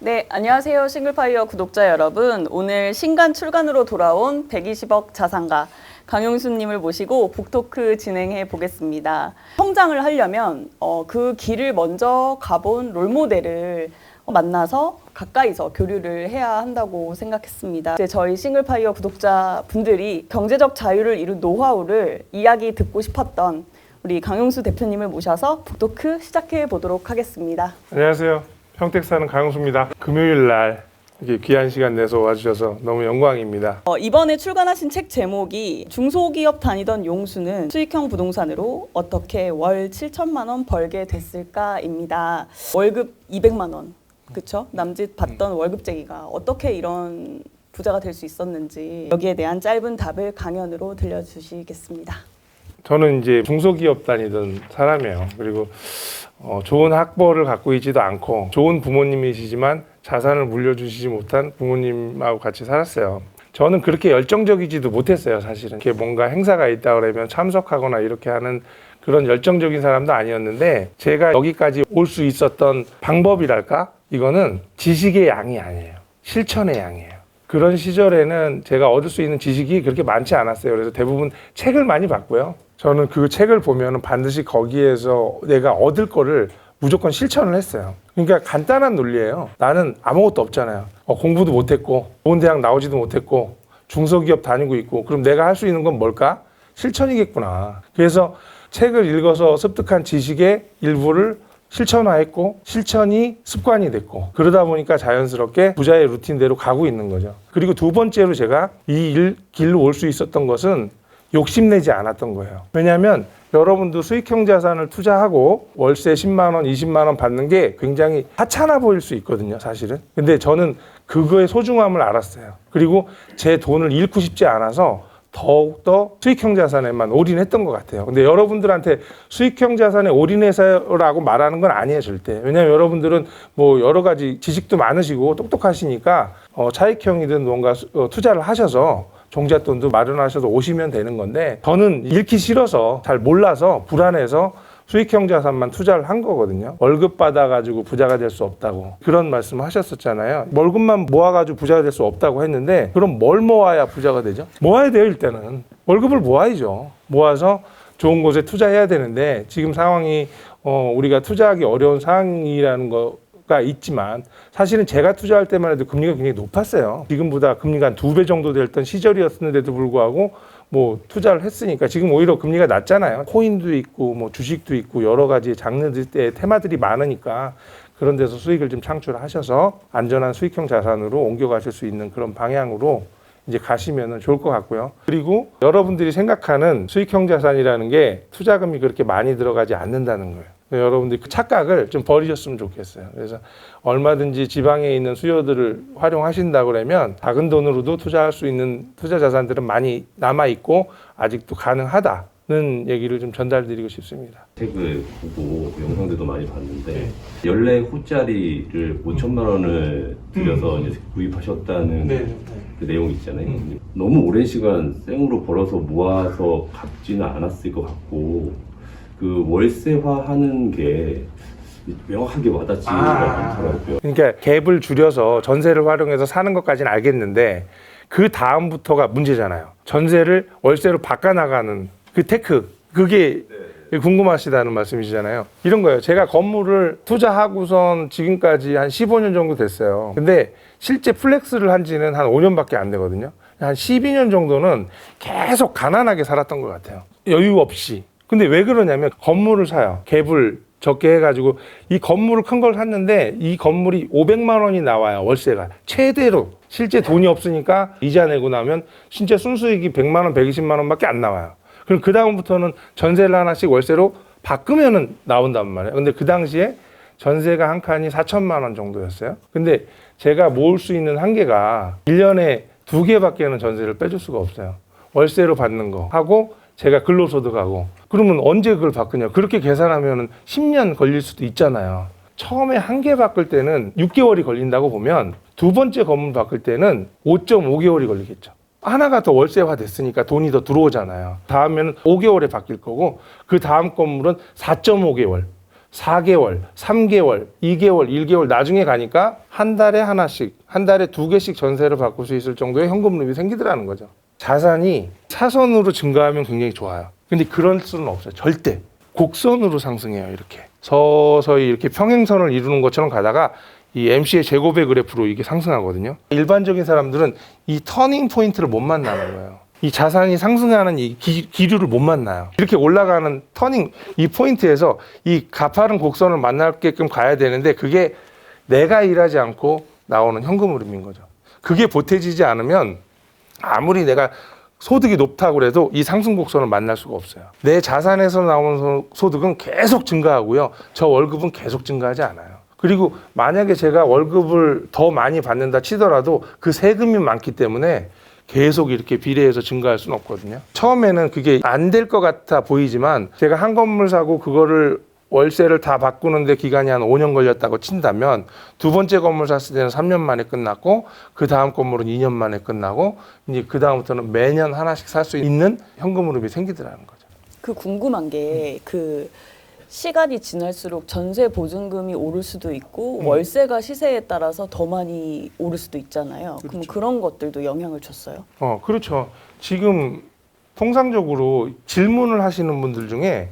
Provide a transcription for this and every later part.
네, 안녕하세요. 싱글파이어 구독자 여러분. 오늘 신간 출간으로 돌아온 120억 자산가 강용수님을 모시고 북토크 진행해 보겠습니다. 성장을 하려면 그 길을 먼저 가본 롤모델을 만나서 가까이서 교류를 해야 한다고 생각했습니다. 이제 저희 싱글파이어 구독자분들이 경제적 자유를 이룬 노하우를 이야기 듣고 싶었던 우리 강용수 대표님을 모셔서 북토크 시작해 보도록 하겠습니다. 안녕하세요. 평택 사는 강용수입니다. 금요일 날 이렇게 귀한 시간 내서 와주셔서 너무 영광입니다. 이번에 출간하신 책 제목이 중소기업 다니던 용수는 수익형 부동산으로 어떻게 월 7천만 원 벌게 됐을까입니다. 월급 200만 원, 그렇죠? 남짓 받던 월급쟁이가 어떻게 이런 부자가 될 수 있었는지 여기에 대한 짧은 답을 강연으로 들려주시겠습니다. 저는 이제 중소기업 다니던 사람이에요. 그리고 좋은 학벌을 갖고 있지도 않고 좋은 부모님이시지만 자산을 물려주시지 못한 부모님하고 같이 살았어요. 저는 그렇게 열정적이지도 못했어요, 사실은. 이렇게 뭔가 행사가 있다 그러면 참석하거나 이렇게 하는 그런 열정적인 사람도 아니었는데, 제가 여기까지 올 수 있었던 방법이랄까? 이거는 지식의 양이 아니에요. 실천의 양이에요. 그런 시절에는 제가 얻을 수 있는 지식이 그렇게 많지 않았어요. 그래서 대부분 책을 많이 봤고요. 저는 그 책을 보면 반드시 거기에서 내가 얻을 거를 무조건 실천을 했어요. 그러니까 간단한 논리예요. 나는 아무것도 없잖아요. 공부도 못했고 좋은 대학 나오지도 못했고 중소기업 다니고 있고, 그럼 내가 할 수 있는 건 뭘까? 실천이겠구나. 그래서 책을 읽어서 습득한 지식의 일부를 실천화했고, 실천이 습관이 됐고, 그러다 보니까 자연스럽게 부자의 루틴대로 가고 있는 거죠. 그리고 두 번째로 제가 이 길로 올 수 있었던 것은 욕심내지 않았던 거예요. 왜냐하면 여러분도 수익형 자산을 투자하고 월세 10만 원, 20만 원 받는 게 굉장히 하찮아 보일 수 있거든요, 사실은. 근데 저는 그거의 소중함을 알았어요. 그리고 제 돈을 잃고 싶지 않아서 더욱더 수익형 자산에만 올인했던 것 같아요. 근데 여러분들한테 수익형 자산에 올인해서라고 말하는 건 아니에요, 절대. 왜냐하면 여러분들은 뭐 여러 가지 지식도 많으시고 똑똑하시니까 차익형이든 뭔가 투자를 하셔서 종잣돈도 마련하셔서 오시면 되는 건데, 저는 잃기 싫어서, 잘 몰라서, 불안해서 수익형 자산만 투자를 한 거거든요. 월급 받아가지고 부자가 될 수 없다고 그런 말씀 하셨었잖아요. 월급만 모아가지고 부자가 될 수 없다고 했는데, 그럼 뭘 모아야 부자가 되죠? 모아야 돼요. 일단은 월급을 모아야죠. 모아서 좋은 곳에 투자해야 되는데, 지금 상황이 우리가 투자하기 어려운 상황이라는 거가 있지만, 사실은 제가 투자할 때만 해도 금리가 굉장히 높았어요. 지금보다 금리가 한 2배 정도 됐던 시절이었는데도 불구하고 뭐 투자를 했으니까 지금 오히려 금리가 낮잖아요. 코인도 있고 뭐 주식도 있고 여러 가지 장르들의 테마들이 많으니까 그런 데서 수익을 좀 창출하셔서 안전한 수익형 자산으로 옮겨가실 수 있는 그런 방향으로 이제 가시면 좋을 것 같고요. 그리고 여러분들이 생각하는 수익형 자산이라는 게 투자금이 그렇게 많이 들어가지 않는다는 거예요. 여러분들이 그 착각을 좀 버리셨으면 좋겠어요. 그래서 얼마든지 지방에 있는 수요들을 활용하신다 그러면 작은 돈으로도 투자할 수 있는 투자 자산들은 많이 남아있고 아직도 가능하다는 얘기를 좀 전달드리고 싶습니다. 책을 보고 영상들도 많이 봤는데 14호짜리를 5천만 원을 들여서 이제 구입하셨다는 그 내용이 있잖아요. 너무 오랜 시간 생으로 벌어서 모아서 갚지는 않았을 것 같고, 그 월세화하는 게 명확하게 와닿지가 않더라고요. 그러니까 갭을 줄여서 전세를 활용해서 사는 것까지는 알겠는데, 그 다음부터가 문제잖아요. 전세를 월세로 바꿔나가는 그 테크, 그게 궁금하시다는 말씀이시잖아요. 이런 거예요. 제가 건물을 투자하고선 지금까지 한 15년 정도 됐어요. 근데 실제 플렉스를 한 지는 한 5년밖에 안 되거든요. 한 12년 정도는 계속 가난하게 살았던 것 같아요. 여유 없이. 근데 왜 그러냐면 건물을 사요. 갭을 적게 해가지고 이 건물을 큰 걸 샀는데 이 건물이 500만 원이 나와요. 월세가. 최대로. 실제 돈이 없으니까 이자 내고 나면 진짜 순수익이 100만 원, 120만 원밖에 안 나와요. 그럼 그 다음부터는 전세를 하나씩 월세로 바꾸면은 나온단 말이에요. 근데 그 당시에 전세가 한 칸이 4천만 원 정도였어요. 근데 제가 모을 수 있는 한계가 1년에 2개밖에는 전세를 빼줄 수가 없어요. 월세로 받는 거 하고 제가 근로소득하고. 그러면 언제 그걸 바꾸냐. 그렇게 계산하면 10년 걸릴 수도 있잖아요. 처음에 한 개 바꿀 때는 6개월이 걸린다고 보면 두 번째 건물 바꿀 때는 5.5개월이 걸리겠죠. 하나가 더 월세화 됐으니까 돈이 더 들어오잖아요. 다음에는 5개월에 바뀔 거고, 그 다음 건물은 4.5개월, 4개월, 3개월, 2개월, 1개월 나중에 가니까 한 달에 하나씩, 한 달에 2개씩 전세를 바꿀 수 있을 정도의 현금 흐름이 생기더라는 거죠. 자산이 차선으로 증가하면 굉장히 좋아요. 근데 그럴 수는 없어요. 절대. 곡선으로 상승해요. 이렇게. 서서히 이렇게 평행선을 이루는 것처럼 가다가 이 MC의 제곱의 그래프로 이게 상승하거든요. 일반적인 사람들은 이 터닝 포인트를 못 만나는 거예요. 이 자산이 상승하는 이 기류를 못 만나요. 이렇게 올라가는 터닝 이 포인트에서 이 가파른 곡선을 만나게끔 가야 되는데 그게 내가 일하지 않고 나오는 현금 흐름인 거죠. 그게 보태지지 않으면 아무리 내가 소득이 높다고 해도 이 상승 곡선을 만날 수가 없어요. 내 자산에서 나오는 소득은 계속 증가하고요. 저 월급은 계속 증가하지 않아요. 그리고 만약에 제가 월급을 더 많이 받는다 치더라도 그 세금이 많기 때문에 계속 이렇게 비례해서 증가할 수는 없거든요. 처음에는 그게 안 될 것 같아 보이지만 제가 한 건물 사고 그거를 월세를 다 바꾸는데 기간이 한 5년 걸렸다고 친다면 두 번째 건물 샀을 때는 3년 만에 끝났고 그 다음 건물은 2년 만에 끝나고 이제 그 다음부터는 매년 하나씩 살 수 있는 현금 흐름이 생기더라는 거죠. 그 궁금한 게 그 시간이 지날수록 전세 보증금이 오를 수도 있고 월세가 시세에 따라서 더 많이 오를 수도 있잖아요. 그럼 그런 것들도 영향을 줬어요? 그렇죠. 지금 통상적으로 질문을 하시는 분들 중에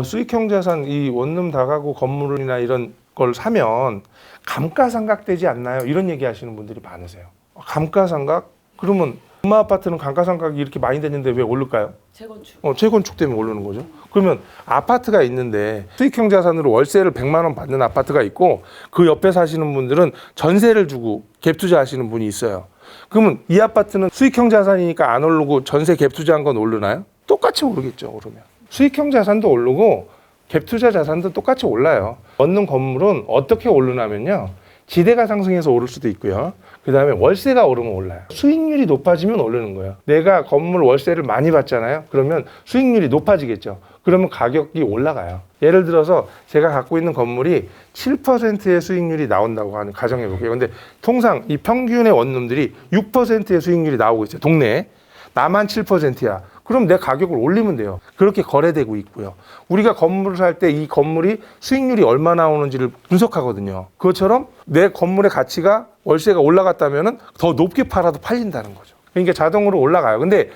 수익형 자산 이 원룸 다가구 건물이나 이런 걸 사면 감가상각되지 않나요? 이런 얘기 하시는 분들이 많으세요. 감가상각? 그러면 엄마 아파트는 감가상각이 이렇게 많이 됐는데 왜 오를까요? 재건축. 재건축 때문에 오르는 거죠. 그러면 아파트가 있는데 수익형 자산으로 월세를 100만 원 받는 아파트가 있고 그 옆에 사시는 분들은 전세를 주고 갭 투자하시는 분이 있어요. 그러면 이 아파트는 수익형 자산이니까 안 오르고 전세 갭 투자한 건 오르나요? 똑같이 오르겠죠. 오르면. 수익형 자산도 오르고 갭 투자 자산도 똑같이 올라요. 얻는 건물은 어떻게 오르냐면요. 지대가 상승해서 오를 수도 있고요. 그 다음에 월세가 오르면 올라요. 수익률이 높아지면 오르는 거예요. 내가 건물 월세를 많이 받잖아요. 그러면 수익률이 높아지겠죠. 그러면 가격이 올라가요. 예를 들어서 제가 갖고 있는 건물이 7%의 수익률이 나온다고 하는 가정해 볼게요. 근데 통상 이 평균의 원룸들이 6%의 수익률이 나오고 있어요. 동네에. 나만 7%야. 그럼 내 가격을 올리면 돼요. 그렇게 거래되고 있고요. 우리가 건물을 살 때 이 건물이 수익률이 얼마 나오는지를 분석하거든요. 그것처럼 내 건물의 가치가 월세가 올라갔다면 더 높게 팔아도 팔린다는 거죠. 그러니까 자동으로 올라가요. 근데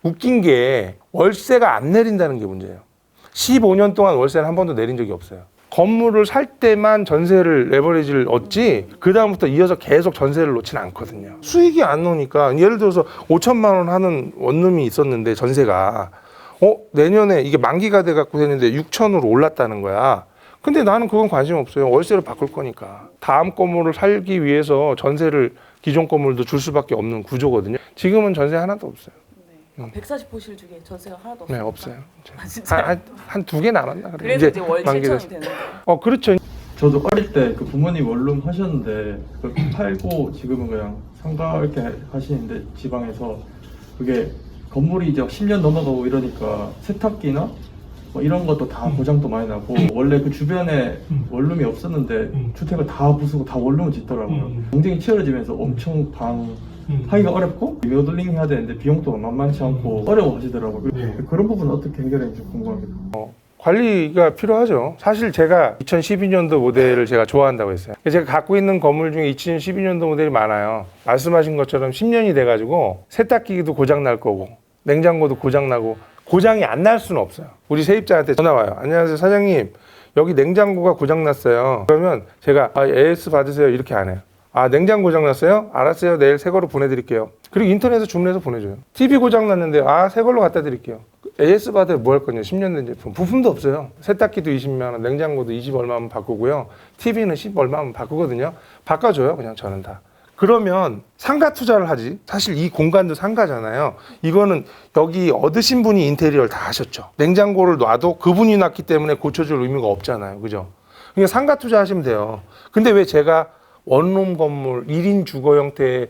웃긴 게 월세가 안 내린다는 게 문제예요. 15년 동안 월세를 한 번도 내린 적이 없어요. 건물을 살 때만 전세를 레버리지를 얻지 그 다음부터 이어서 계속 전세를 놓지는 않거든요. 수익이 안 나오니까 예를 들어서 5천만 원 하는 원룸이 있었는데 전세가 내년에 이게 만기가 돼 갖고 됐는데 6천으로 올랐다는 거야. 근데 나는 그건 관심 없어요. 월세를 바꿀 거니까. 다음 건물을 살기 위해서 전세를 기존 건물도 줄 수밖에 없는 구조거든요. 지금은 전세 하나도 없어요. 140호실 중에 전세가 하나도 없어요. 네, 없어요. 진짜요? 한 2개 남았나 그래요. 그래도 이제 월 7천이 되는데. 그렇죠. 저도 어릴 때 그 부모님 원룸 하셨는데 그걸 팔고 지금은 그냥 상가 이렇게 하시는데 지방에서 그게 건물이 이제 10년 넘어가고 이러니까 세탁기나 뭐 이런 것도 다 고장도 많이 나고 원래 그 주변에 원룸이 없었는데 주택을 다 부수고 다 원룸을 짓더라고요. 경쟁이 치열해지면서 엄청 하기가 어렵고 리모델링 해야 되는데 비용도 만만치 않고 어려워하시더라고요. 그런 부분은 어떻게 해결했는지 궁금합니다. 관리가 필요하죠. 사실 제가 2012년도 모델을 제가 좋아한다고 했어요. 제가 갖고 있는 건물 중에 2012년도 모델이 많아요. 말씀하신 것처럼 10년이 돼가지고 세탁기도 고장날 거고 냉장고도 고장나고 고장이 안 날 수는 없어요. 우리 세입자한테 전화 와요. 안녕하세요 사장님, 여기 냉장고가 고장났어요. 그러면 제가 AS 받으세요 이렇게 안 해요. 냉장고 고장났어요? 알았어요. 내일 새 거로 보내드릴게요. 그리고 인터넷에서 주문해서 보내줘요. TV 고장났는데 새 걸로 갖다 드릴게요. AS 받아야 뭐 할 거냐. 10년 된 제품. 부품도 없어요. 세탁기도 20만 원, 냉장고도 20 얼마면 바꾸고요. TV는 10 얼마면 바꾸거든요. 바꿔줘요. 그냥 저는 다. 그러면 상가 투자를 하지. 사실 이 공간도 상가잖아요. 이거는 여기 얻으신 분이 인테리어를 다 하셨죠. 냉장고를 놔도 그분이 놨기 때문에 고쳐줄 의미가 없잖아요. 그죠? 그러니까 상가 투자하시면 돼요. 근데 왜 제가 원룸 건물 1인 주거 형태의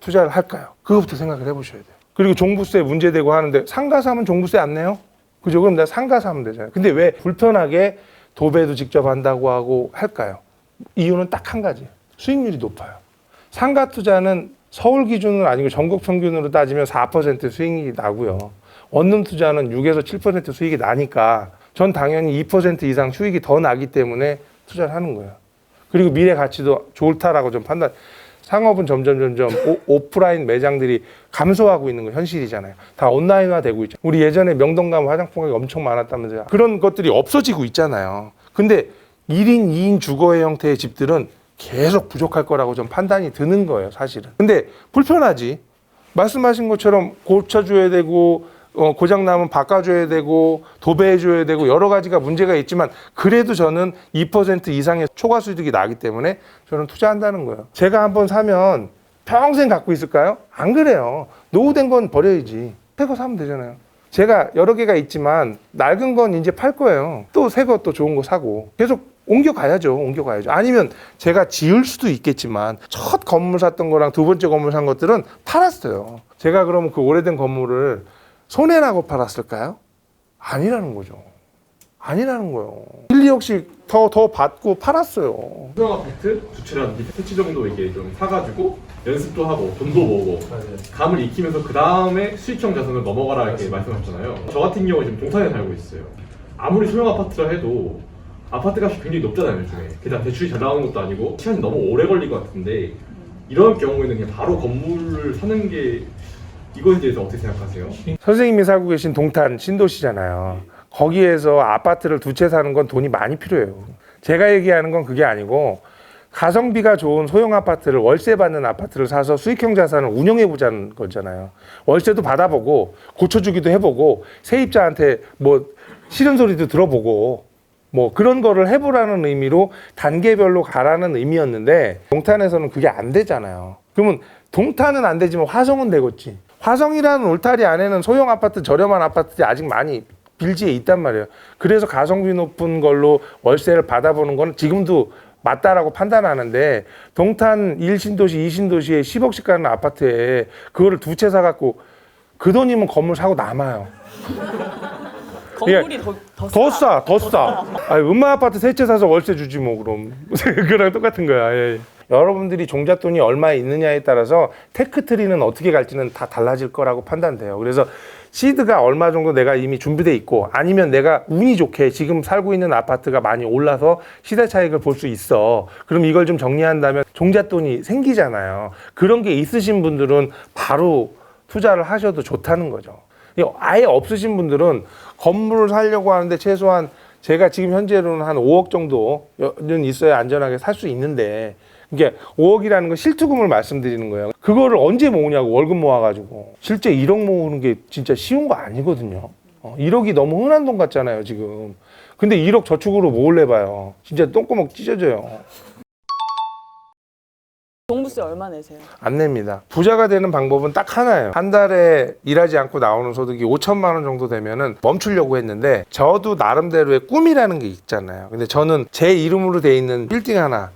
투자를 할까요? 그거부터 생각을 해보셔야 돼요. 그리고 종부세 문제되고 하는데 상가 사면 종부세 안 내요? 그죠? 그럼 내가 상가 사면 되잖아요. 근데 왜 불편하게 도배도 직접 한다고 하고 할까요? 이유는 딱 한 가지. 수익률이 높아요. 상가 투자는 서울 기준으로 아니고 전국 평균으로 따지면 4% 수익이 나고요. 원룸 투자는 6에서 7% 수익이 나니까 전 당연히 2% 이상 수익이 더 나기 때문에 투자를 하는 거예요. 그리고 미래 가치도 좋다라고 좀 판단. 상업은 점점 오프라인 매장들이 감소하고 있는 거 현실이잖아요. 다 온라인화 되고 있죠. 우리 예전에 명동 가면 화장품 가게 엄청 많았다면서요. 그런 것들이 없어지고 있잖아요. 근데 1인, 2인 주거의 형태의 집들은 계속 부족할 거라고 좀 판단이 드는 거예요, 사실은. 근데 불편하지. 말씀하신 것처럼 고쳐줘야 되고, 고장나면 바꿔줘야 되고, 도배해줘야 되고, 여러 가지가 문제가 있지만, 그래도 저는 2% 이상의 초과 수익이 나기 때문에 저는 투자한다는 거예요. 제가 한번 사면 평생 갖고 있을까요? 안 그래요. 노후된 건 버려야지. 새 거 사면 되잖아요. 제가 여러 개가 있지만, 낡은 건 이제 팔 거예요. 또 새 거 또 좋은 거 사고. 계속 옮겨가야죠. 아니면 제가 지을 수도 있겠지만 첫 건물 샀던 거랑 두 번째 건물 산 것들은 팔았어요. 제가 그러면 그 오래된 건물을 손해나고 팔았을까요? 아니라는 거죠. 아니라는 거예요. 1, 2억씩 더 받고 팔았어요. 소형 아파트 두 채라든지 세 채 정도 이게 좀 사가지고 연습도 하고 돈도 모으고 감을 익히면서 그 다음에 수익형 자산으로 넘어가라 이렇게 말씀하셨잖아요. 저 같은 경우에 지금 동탄에 살고 있어요. 아무리 소형 아파트라 해도 아파트 값이 굉장히 높잖아요, 요즘에. 게다가 대출이 잘 나오는 것도 아니고 시간이 너무 오래 걸릴 것 같은데 이런 경우에는 그냥 바로 건물을 사는 게 이거에 대해서 어떻게 생각하세요? 선생님이 살고 계신 동탄 신도시잖아요. 거기에서 아파트를 두 채 사는 건 돈이 많이 필요해요. 제가 얘기하는 건 그게 아니고 가성비가 좋은 소형 아파트를 월세 받는 아파트를 사서 수익형 자산을 운영해 보자는 거잖아요. 월세도 받아보고 고쳐주기도 해보고 세입자한테 뭐 싫은 소리도 들어보고 뭐 그런 거를 해보라는 의미로 단계별로 가라는 의미였는데 동탄에서는 그게 안 되잖아요. 그러면 동탄은 안 되지만 화성은 되겠지. 화성이라는 울타리 안에는 소형 아파트, 저렴한 아파트들이 아직 많이 빌지에 있단 말이에요. 그래서 가성비 높은 걸로 월세를 받아보는 건 지금도 맞다라고 판단하는데 동탄 1신도시, 2신도시에 10억씩 가는 아파트에 그거를 두 채 사갖고 그 돈이면 건물 사고 남아요. 건물이 더 싸. 아니, 음마 아파트 세 채 사서 월세 주지 뭐 그럼. 그거랑 똑같은 거야. 예. 여러분들이 종잣돈이 얼마에 있느냐에 따라서 테크트리는 어떻게 갈지는 다 달라질 거라고 판단돼요. 그래서 시드가 얼마 정도 내가 이미 준비돼 있고 아니면 내가 운이 좋게 지금 살고 있는 아파트가 많이 올라서 시대 차익을 볼 수 있어. 그럼 이걸 좀 정리한다면 종잣돈이 생기잖아요. 그런 게 있으신 분들은 바로 투자를 하셔도 좋다는 거죠. 아예 없으신 분들은 건물을 사려고 하는데 최소한 제가 지금 현재로는 한 5억 정도는 있어야 안전하게 살 수 있는데 이게 5억이라는 건 실투금을 말씀드리는 거예요. 그거를 언제 모으냐고 월급 모아가지고 실제 1억 모으는 게 진짜 쉬운 거 아니거든요. 1억이 너무 흔한 돈 같잖아요 지금. 근데 1억 저축으로 모을래 봐요. 진짜 똥구멍 찢어져요. 종부세 얼마 내세요? 안 냅니다. 부자가 되는 방법은 딱 하나예요. 한 달에 일하지 않고 나오는 소득이 5천만 원 정도 되면은 멈추려고 했는데 저도 나름대로의 꿈이라는 게 있잖아요. 근데 저는 제 이름으로 돼 있는 빌딩 하나